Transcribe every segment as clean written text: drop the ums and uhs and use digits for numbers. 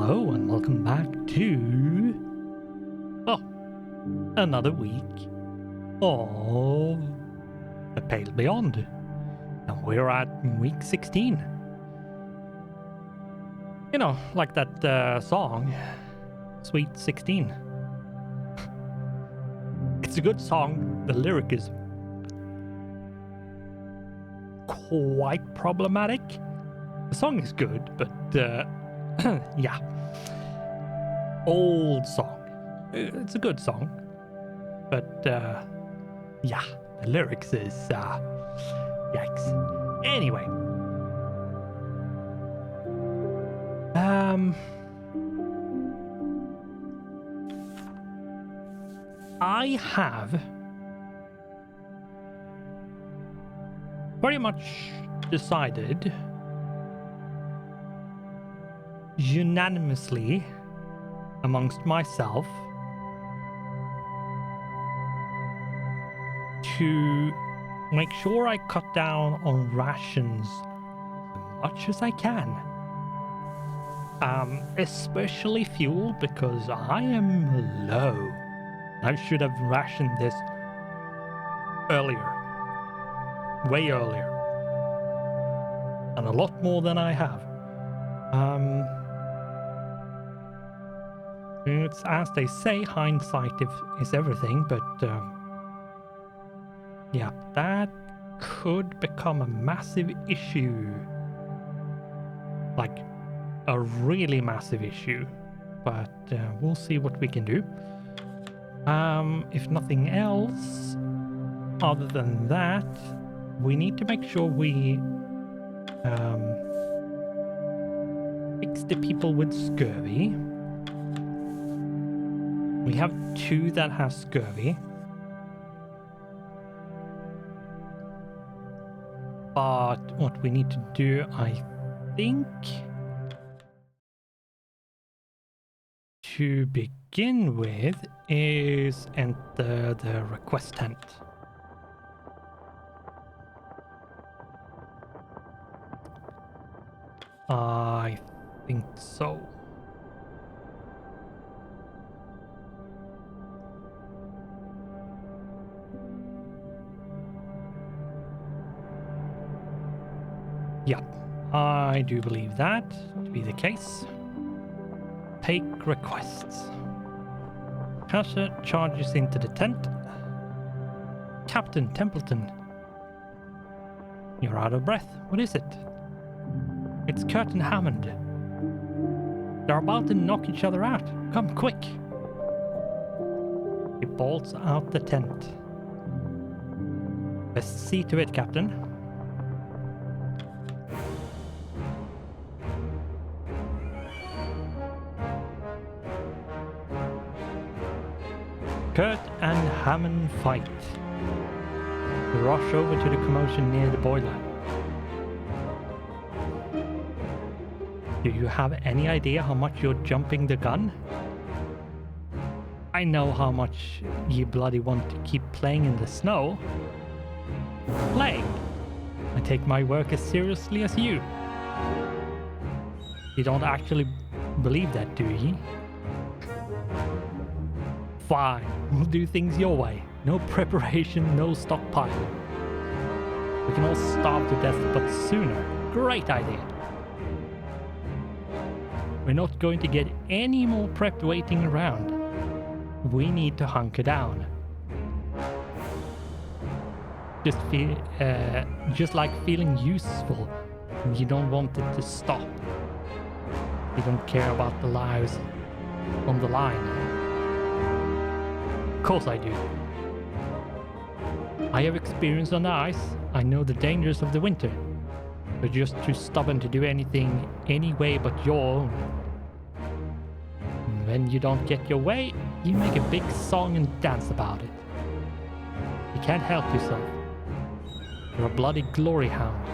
Hello and welcome back to another week of The Pale Beyond. And we're at week 16. You know, like that song, Sweet 16. It's a good song. The lyric is quite problematic. The song is good, but yeah. Old song. It's a good song. But yeah, the lyrics is yikes. Anyway. I have pretty much decided unanimously amongst myself to make sure I cut down on rations as much as I can. Especially fuel, because I am low. I should have rationed this earlier. Way earlier. And a lot more than I have. It's as they say, hindsight is everything, but yeah, that could become a massive issue. Like, a really massive issue. But we'll see what we can do. If nothing else, other than that, we need to make sure we fix the people with scurvy. We have 2 that have scurvy. But what we need to do, I think, to begin with, is enter the request tent. I think so. Yeah, I do believe that to be the case. Take requests. Cutter charges into the tent. Captain Templeton. You're out of breath. What is it? It's Kurt and Hammond. They're about to knock each other out. Come quick. He bolts out the tent. Let's see to it, Captain. Kurt and Hammond fight. We rush over to the commotion near the boiler. Do you have any idea how much you're jumping the gun? I know how much you bloody want to keep playing in the snow. Playing? I take my work as seriously as you. You don't actually believe that, do you? Fine, we'll do things your way. No preparation, no stockpile. We can all starve to death, but sooner. Great idea. We're not going to get any more prepped waiting around. We need to hunker down. Just like feeling useful. You don't want it to stop. You don't care about the lives on the line. Of course I do. I have experience on the ice. I know the dangers of the winter. You're just too stubborn to do anything any way but your own. And when you don't get your way, you make a big song and dance about it. You can't help yourself. You're a bloody glory hound.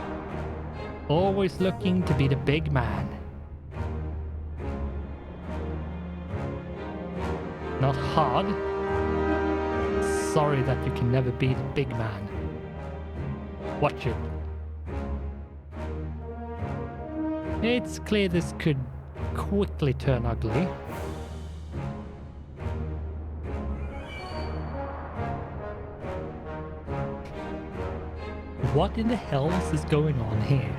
Always looking to be the big man. Not hard. Sorry that you can never be the big man. Watch it. It's clear this could quickly turn ugly. What in the hell is going on here?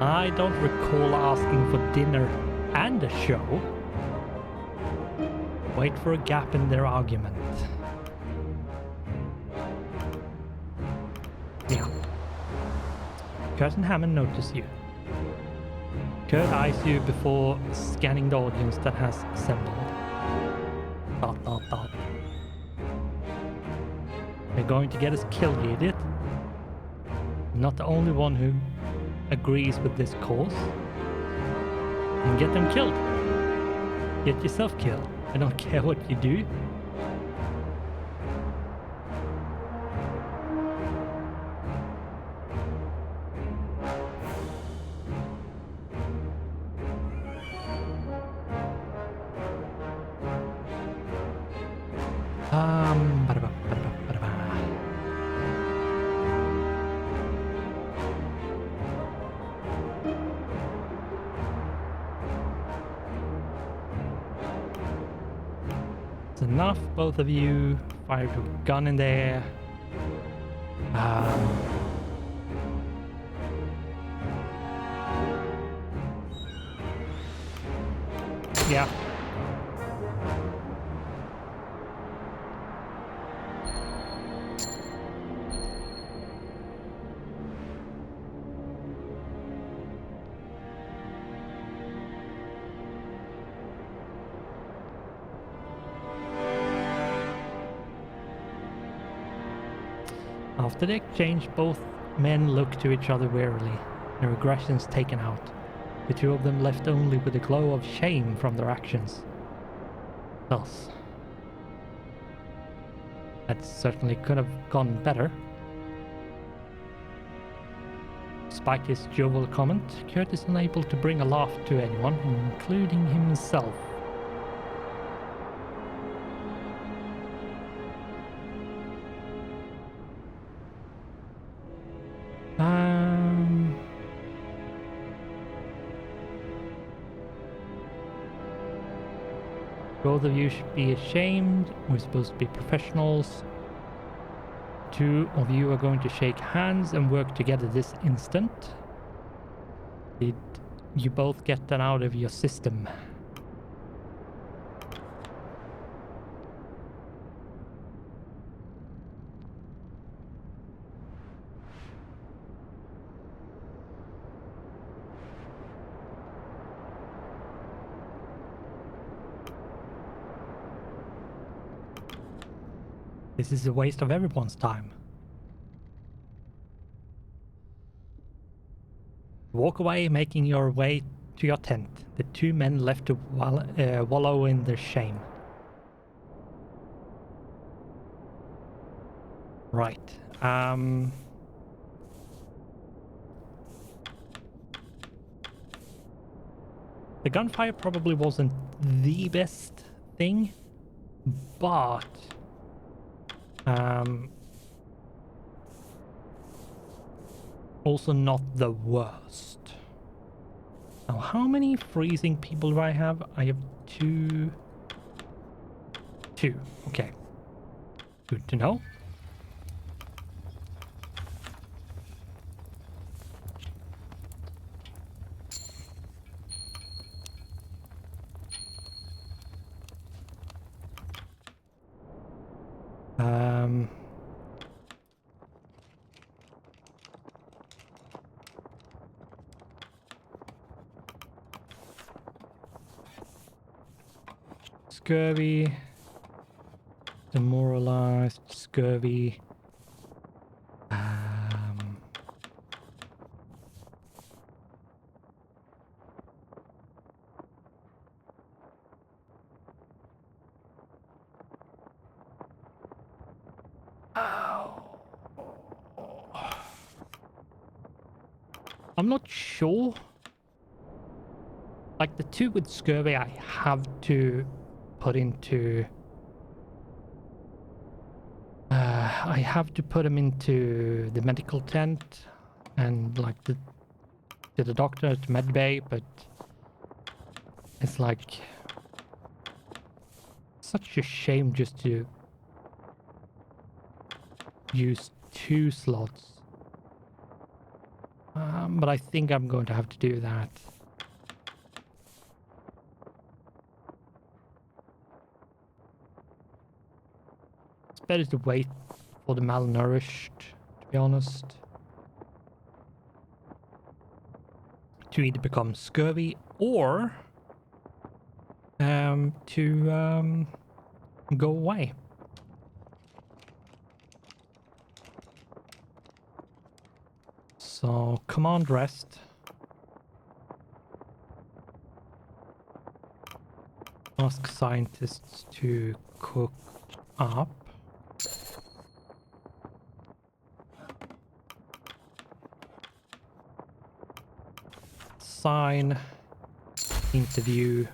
I don't recall asking for dinner and a show. Wait for a gap in their argument. Yeah. Kurt and Hammond notice you. Kurt eyes you before scanning the audience that has assembled. Dot, dot, dot. They're going to get us killed, you idiot. I'm not the only one who agrees with this cause. And get them killed. Get yourself killed. I don't care what you do. Enough, both of you. Fired a gun in there. Yeah. After the exchange, both men look to each other warily, their aggressions taken out. The two of them left only with a glow of shame from their actions. Thus, that certainly could have gone better. Despite his jovial comment, Kurt is unable to bring a laugh to anyone, including himself. Both of you should be ashamed. We're supposed to be professionals. Two of you are going to shake hands and work together this instant. Did you both get that out of your system? This is a waste of everyone's time. Walk away, making your way to your tent. The two men left to wallow in their shame. Right. The gunfire probably wasn't the best thing, but also not the worst. Now, how many freezing people do I have? I have two. Okay. Good to know. Scurvy, demoralized, scurvy. I'm not sure. Like the two with scurvy, I have to put into I have to put them into the medical tent and like to the doctor at medbay, but It's like such a shame just to use 2 slots. But I think I'm going to have to do that. It's better to wait for the malnourished, to be honest. To either become scurvy or to go away. So, command rest. Ask scientists to cook up. Sign. Interview.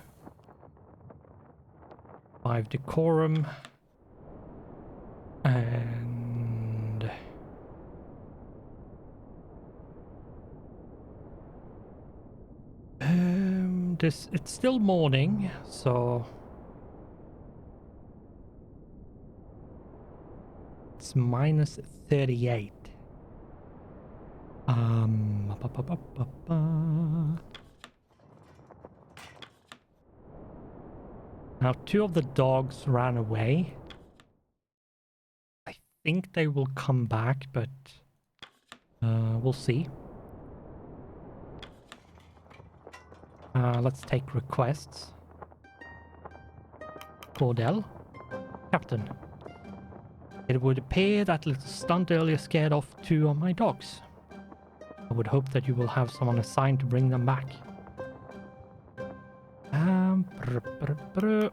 5 decorum. And it's still morning, so it's minus 38. Now 2 of the dogs ran away. I think they will come back, but we'll see. Let's take requests. Cordell. Captain. It would appear that little stunt earlier scared off 2 of my dogs. I would hope that you will have someone assigned to bring them back.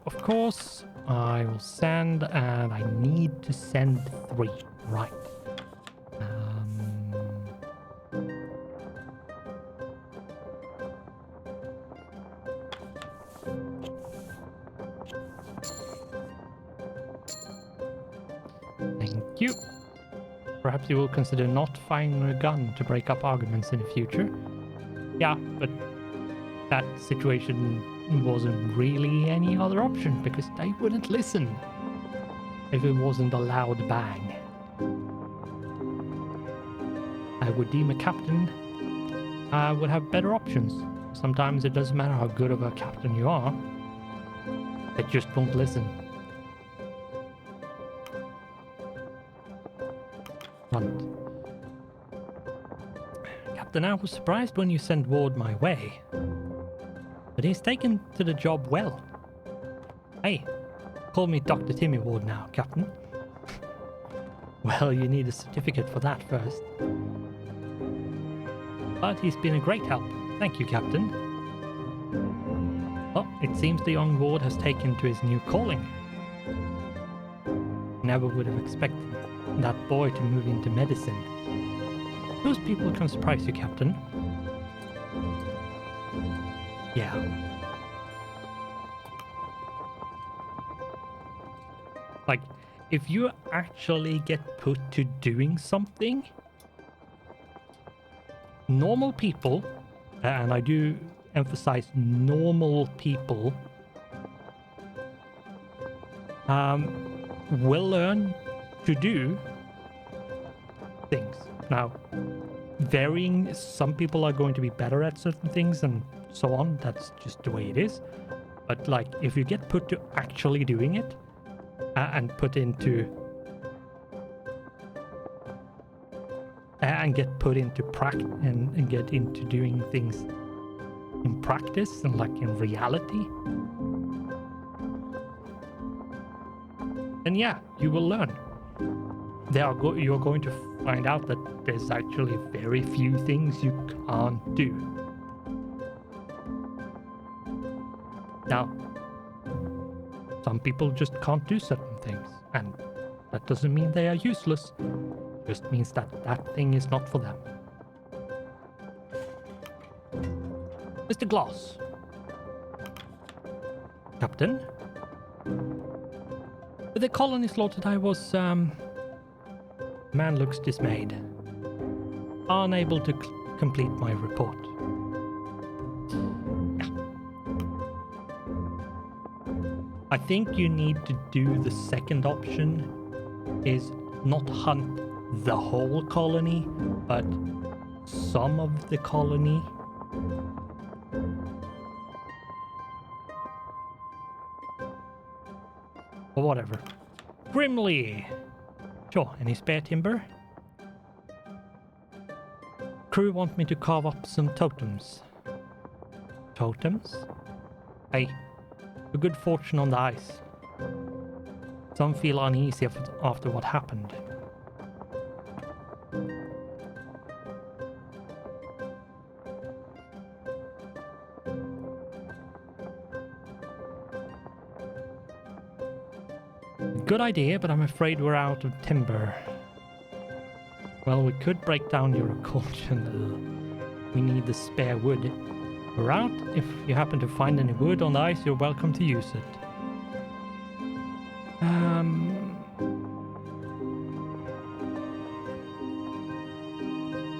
Of course, I will send, and I need to send 3. Right. Thank you. Perhaps you will consider not firing a gun to break up arguments in the future. Yeah, but that situation wasn't really any other option because they wouldn't listen if it wasn't a loud bang. I would deem a captain would have better options. Sometimes it doesn't matter how good of a captain you are. They just won't listen. Runt. Captain, I was surprised when you sent Ward my way. But he's taken to the job well. Hey, call me Dr. Timmy Ward now, Captain. Well, you need a certificate for that first. But he's been a great help. Thank you, Captain. Well, it seems the young Ward has taken to his new calling. Never would have expected that boy to move into medicine. Those people can surprise you, Captain. Yeah. Like, if you actually get put to doing something, normal people, and I do emphasize normal people, will learn to do things. Now, varying, some people are going to be better at certain things and so on. That's just the way it is. But like, if you get put to actually doing it and put into and get put into and get into doing things in practice and like in reality, then yeah, you will learn. You're going to find out that there's actually very few things you can't do. Now, some people just can't do certain things, and that doesn't mean they are useless. It just means that that thing is not for them. Mr. Gloss. Captain? The colony slaughtered I was, man looks dismayed. Unable to complete my report. Yeah. I think you need to do the second option, is not hunt the whole colony, but some of the colony. Or whatever. Grimly! Sure, any spare timber? Crew want me to carve up some totems. Totems? Hey, a good fortune on the ice. Some feel uneasy after what happened. Good idea, but I'm afraid we're out of timber. Well, we could break down your caution. We need the spare wood. We're out. If you happen to find any wood on the ice, you're welcome to use it.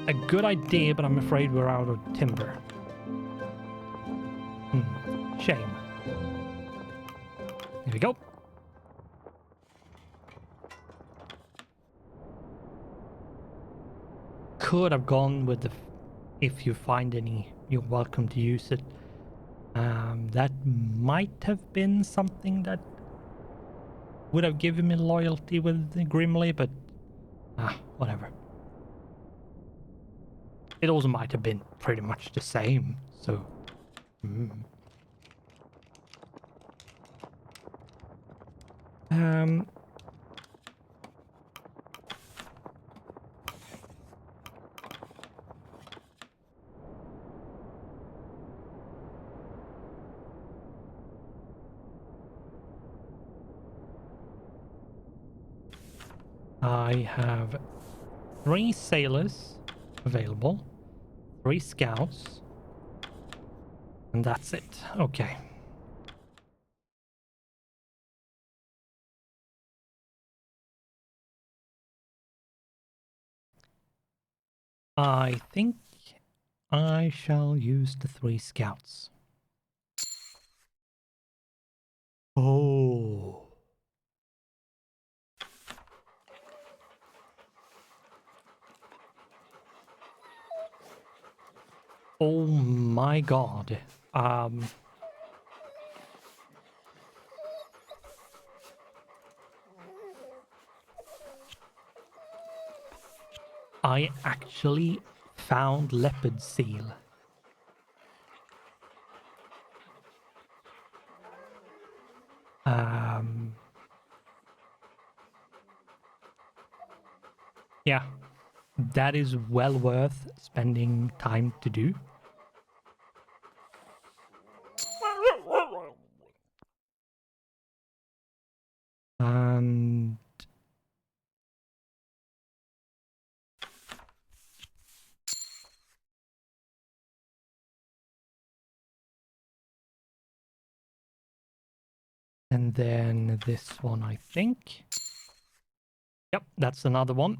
A good idea, but I'm afraid we're out of timber. Shame. Here we go. Could have gone with the if you find any, you're welcome to use it. That might have been something that would have given me loyalty with Grimly, but whatever. It also might have been pretty much the same, so I have 3 sailors available, 3 scouts, and that's it. Okay. I think I shall use the 3 scouts. Oh. Oh my god. I actually found leopard seal. Yeah, that is well worth spending time to do. And then this one, I think. Yep, that's another one.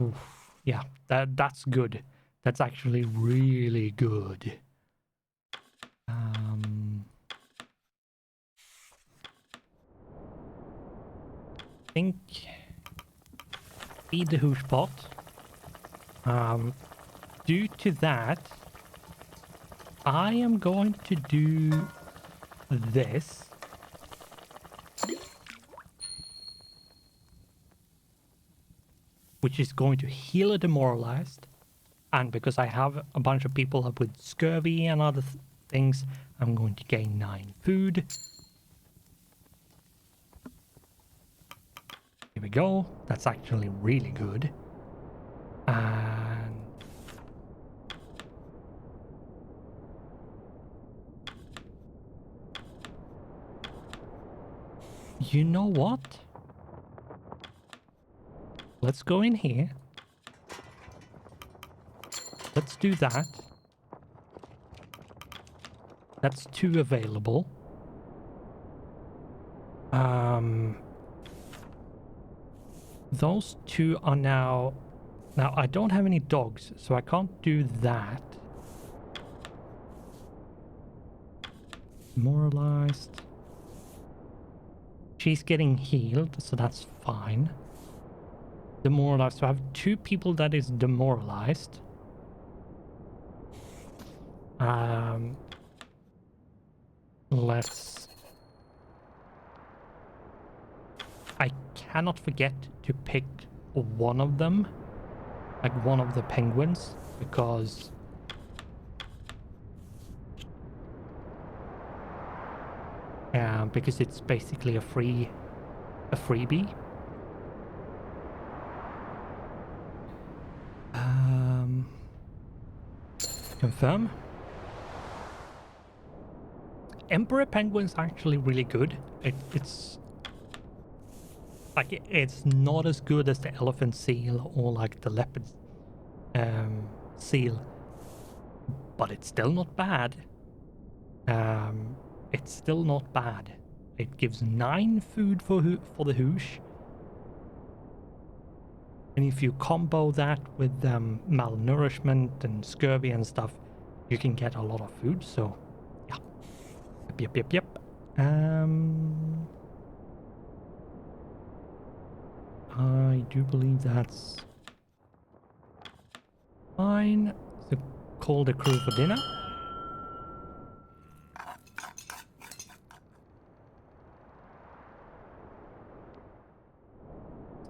Oof, yeah, that's good. That's actually really good. I think feed the hoosh pot. Due to that, I am going to do this. Which is going to heal a demoralized. And because I have a bunch of people with scurvy and other things, I'm going to gain 9 food. Here we go. That's actually really good. And you know what? Let's go in here. Let's do that. That's 2 available. Those 2 are now Now, I don't have any dogs, so I can't do that. Demoralized. She's getting healed, so that's fine. Demoralized. So I have 2 people that is demoralized. Let's... I cannot forget to pick one of them. Like one of the penguins, because... because it's basically a freebie. Confirm. Emperor penguin's actually really good. It's like it's not as good as the elephant seal or like the leopard seal, but it's still not bad. It's still not bad. It gives 9 food for the hoosh. And if you combo that with malnourishment and scurvy and stuff, you can get a lot of food. So, yeah. Yep. I do believe that's fine. So, call the crew for dinner.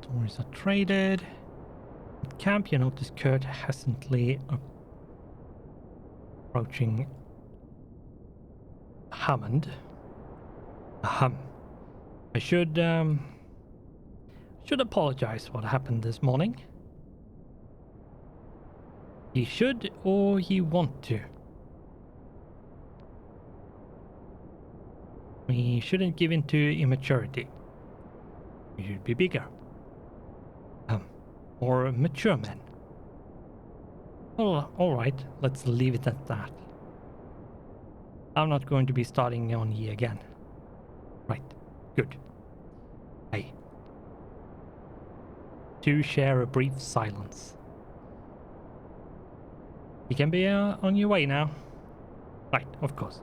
Stories are traded. At camp, you notice Kurt hesitantly approaching Hammond. I should apologize what happened this morning. You should, or you want to. We shouldn't give in to immaturity. We should be bigger. Or mature men. Oh, alright, let's leave it at that. I'm not going to be starting on ye again. Right, good. Hey. 2 share a brief silence. You can be on your way now. Right, of course.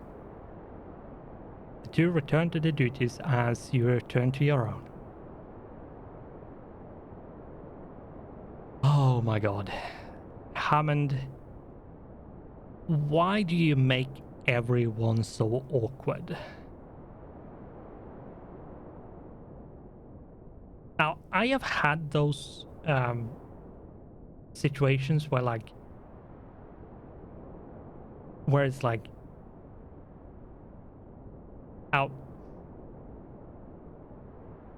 The 2 return to their duties as you return to your own. Oh my god. Hammond, why do you make everyone so awkward? Now, I have had those situations where it's like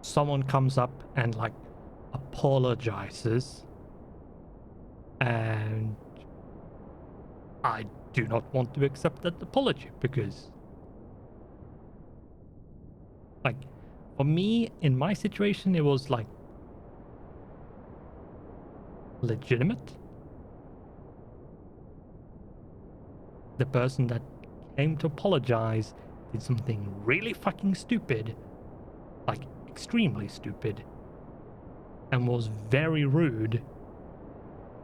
someone comes up and like apologizes, and I do not want to accept that apology because, like, for me, in my situation, it was like legitimate. The person that came to apologize did something really fucking stupid, like extremely stupid, and was very rude.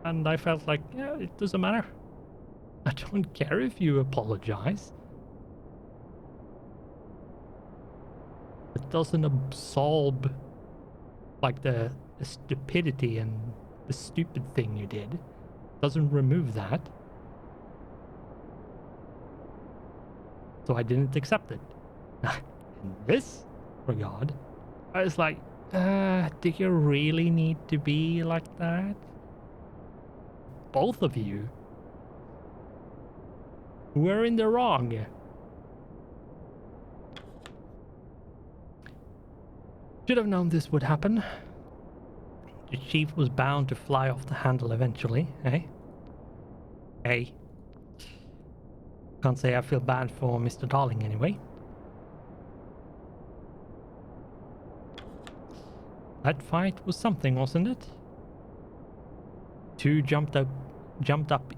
And I felt like, yeah, it doesn't matter. I don't care if you apologize. It doesn't absolve like the stupidity and the stupid thing you did. It doesn't remove that. So I didn't accept it. In this regard, I was like, do you really need to be like that? Both of you were in the wrong. Should have known this would happen. The chief was bound to fly off the handle eventually, eh? Hey. Can't say I feel bad for Mr. Darling anyway. That fight was something, wasn't it? 2 jumped up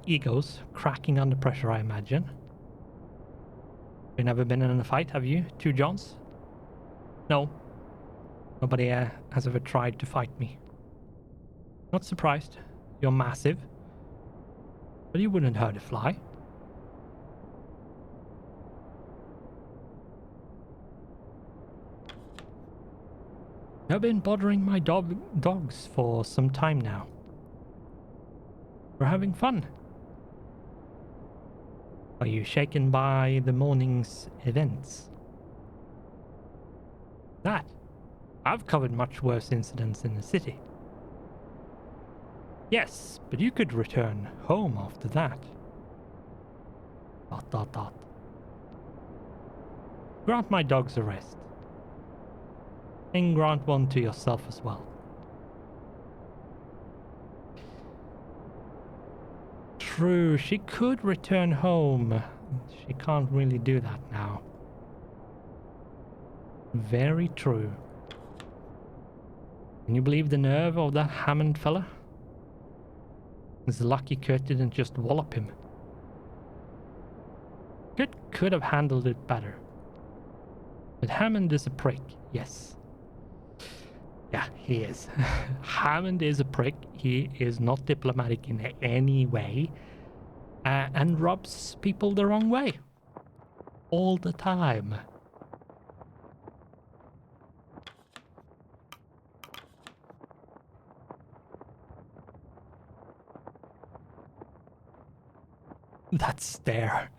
egos, cracking under pressure, I imagine. You've never been in a fight, have you, 2 Johns? No. Nobody has ever tried to fight me. Not surprised. You're massive. But you wouldn't hurt a fly. I've been bothering my dogs for some time now. We're having fun. Are you shaken by the morning's events? That? I've covered much worse incidents in the city. Yes, but you could return home after that. ... Grant my dogs a rest. And grant one to yourself as well. True, she could return home. She can't really do that now. Very true. Can you believe the nerve of that Hammond fella? It's lucky Kurt didn't just wallop him. Kurt could have handled it better. But Hammond is a prick, yes. Yeah, he is. Hammond is a prick. He is not diplomatic in any way. And rubs people the wrong way. All the time. That stare.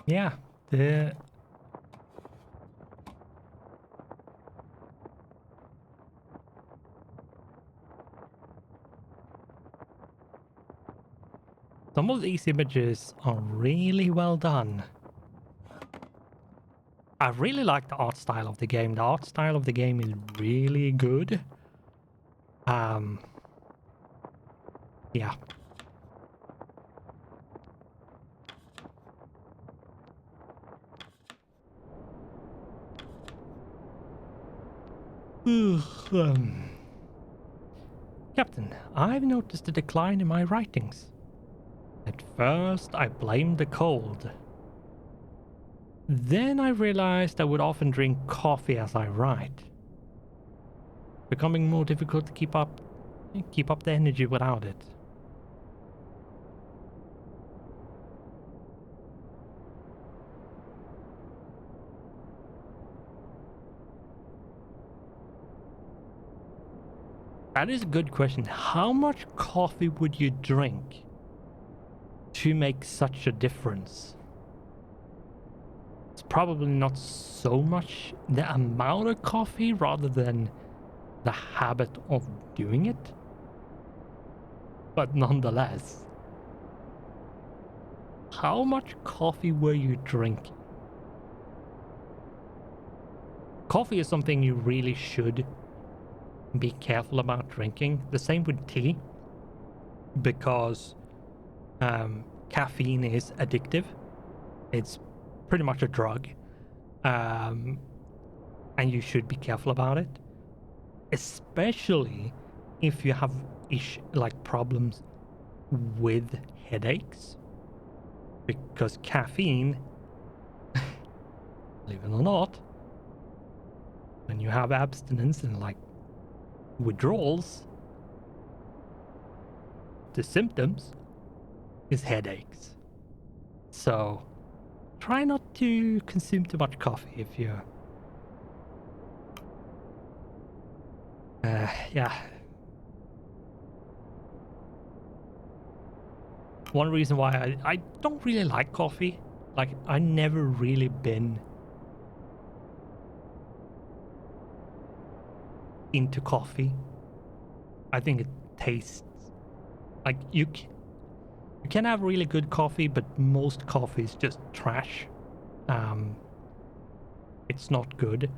Yeah, some of these images are really well done. I really like the art style of the game. The art style of the game is really good. Yeah. Captain, I've noticed a decline in my writings. At first, I blamed the cold. Then I realized I would often drink coffee as I write. Becoming more difficult to keep up the energy without it. That is a good question. How much coffee would you drink to make such a difference? It's probably not so much the amount of coffee rather than the habit of doing it. But nonetheless, how much coffee were you drinking? Coffee is something you really should be careful about drinking. The same with tea, because caffeine is addictive. It's pretty much a drug, and you should be careful about it, especially if you have problems with headaches, because caffeine, believe it or not, when you have abstinence and withdrawals, the symptoms is headaches. So try not to consume too much coffee if you yeah. One reason why I don't really like coffee, I never really been into coffee. I think it tastes like you can have really good coffee, but most coffee is just trash. It's not good,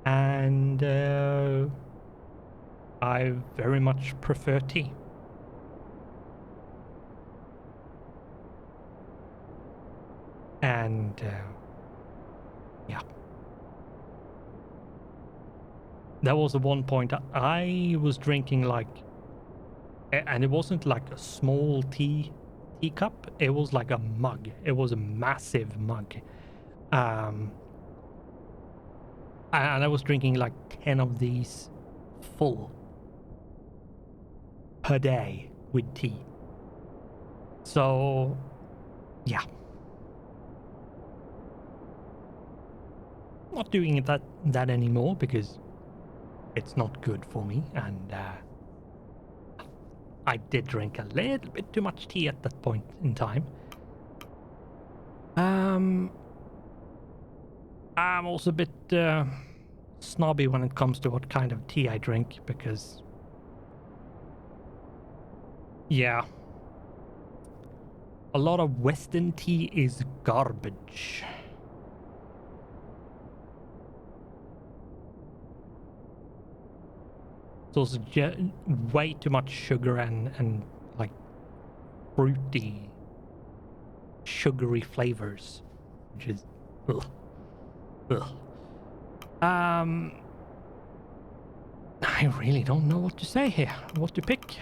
and I very much prefer tea. And yeah. There was at one point I was drinking And it wasn't like a small teacup. It was like a mug. It was a massive mug. And I was drinking like 10 of these full per day with tea. So, yeah. Not doing that anymore because it's not good for me, and I did drink a little bit too much tea at that point in time. I'm also a bit snobby when it comes to what kind of tea I drink because, yeah, a lot of Western tea is garbage. It's also way too much sugar and like fruity, sugary flavors, which is ugh. I really don't know what to say here. What to pick?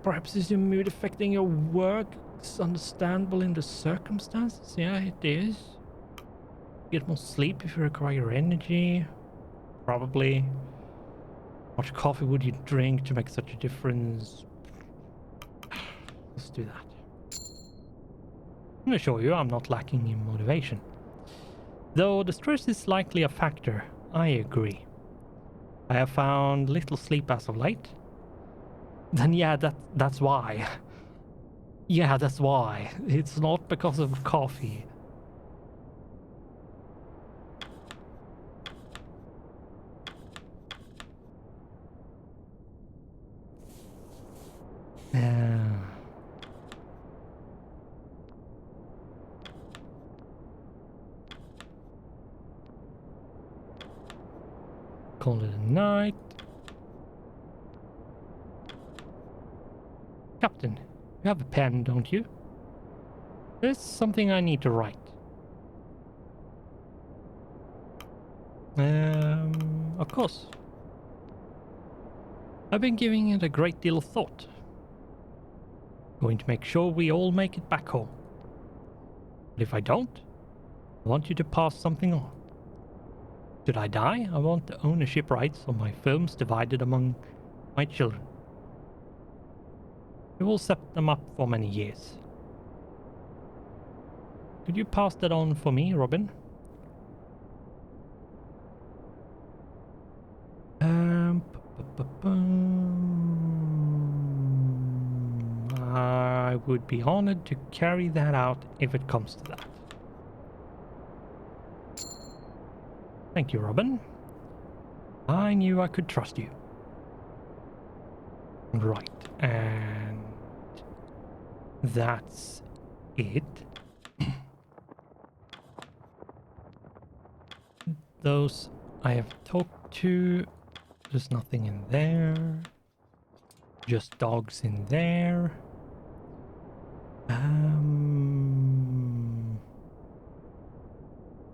Perhaps is your mood affecting your work? It's understandable in the circumstances. Yeah, it is. Get more sleep if you require energy. Probably. How much coffee would you drink to make such a difference? Let's do that. I'm gonna show you I'm not lacking in motivation. Though the stress is likely a factor, I agree. I have found little sleep as of late. Then yeah, that's why. Yeah, that's why. It's not because of coffee. Call it a night. Captain, you have a pen, don't you? There's something I need to write. Of course. I've been giving it a great deal of thought. Going to make sure we all make it back home. But if I don't, I want you to pass something on. Should I die, I want the ownership rights of my films divided among my children. We will set them up for many years. Could you pass that on for me, Robin? I would be honored to carry that out if it comes to that. Thank you, Robin. I knew I could trust you. Right, and that's it. Those I have talked to. There's nothing in there. Just dogs in there.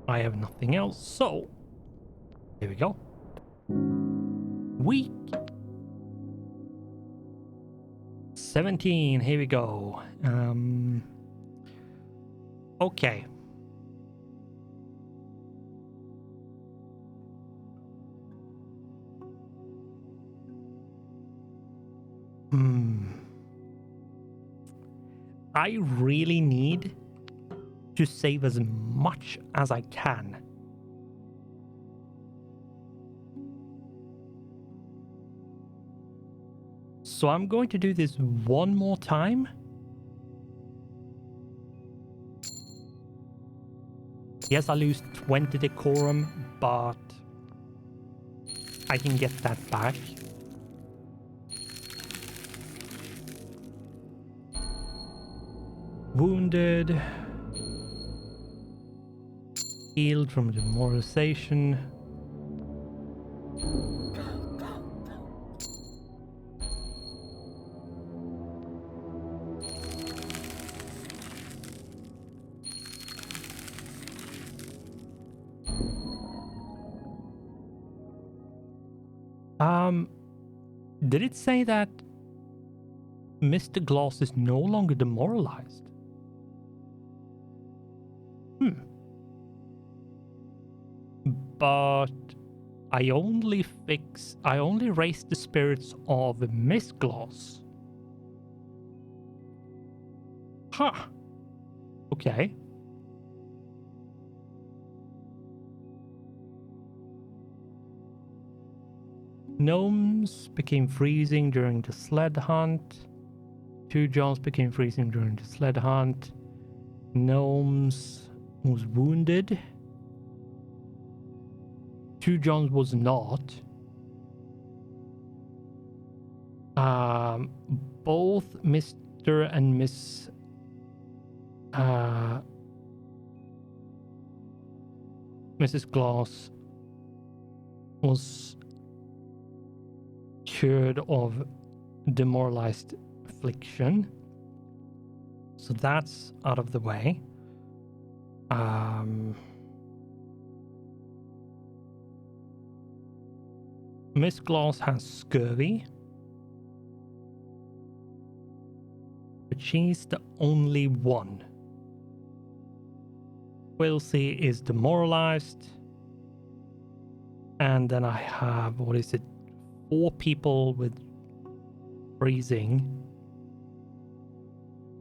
I have nothing else, so here we go. Week 17, here we go. Okay. I really need to save as much as I can. So I'm going to do this one more time. Yes, I lose 20 decorum, but I can get that back. Wounded. Healed from demoralization. Did it say that Mr. Glass is no longer demoralized? But I only raised the spirits of Miss Glass. Huh. Okay. Gnomes became freezing during the sled hunt. 2 Johns became freezing during the sled hunt. Gnomes was wounded. 2 Johns was not. Both Mr. and Miss Mrs. Glass was cured of demoralized affliction, so that's out of the way. Miss Glass has scurvy, but she's the only one. Wilsey is demoralized, and then I have, 4 people with freezing,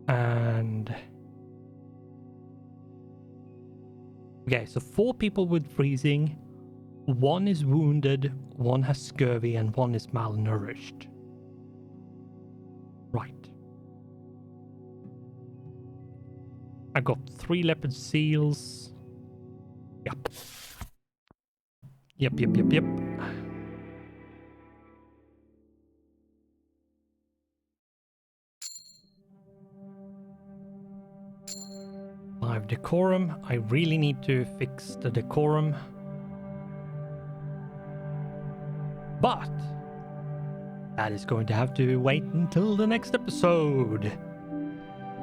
and okay, so 4 people with freezing, 1 is wounded, 1 has scurvy, and 1 is malnourished. Right. I got 3 leopard seals. Yep. Yep. 5 decorum. I really need to fix the decorum. But that is going to have to wait until the next episode.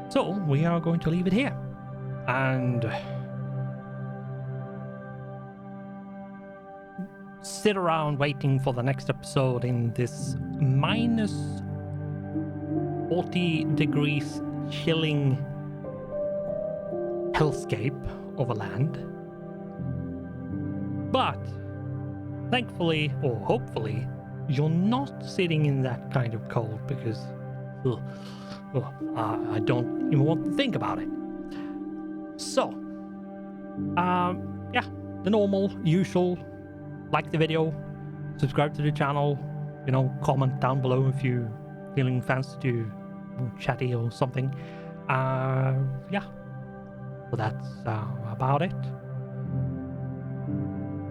So we are going to leave it here. And sit around waiting for the next episode in this minus 40 degrees chilling hellscape of a land. But thankfully, or hopefully, you're not sitting in that kind of cold, because I don't even want to think about it. So, yeah, the normal, usual, like the video, subscribe to the channel, comment down below if you're feeling fancy to chatty or something. Yeah, so that's about it.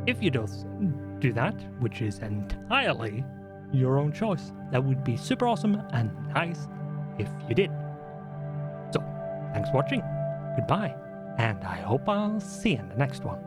If you don't do that, which is entirely your own choice, that would be super awesome and nice if you did. So, thanks for watching, goodbye, and I hope I'll see you in the next one.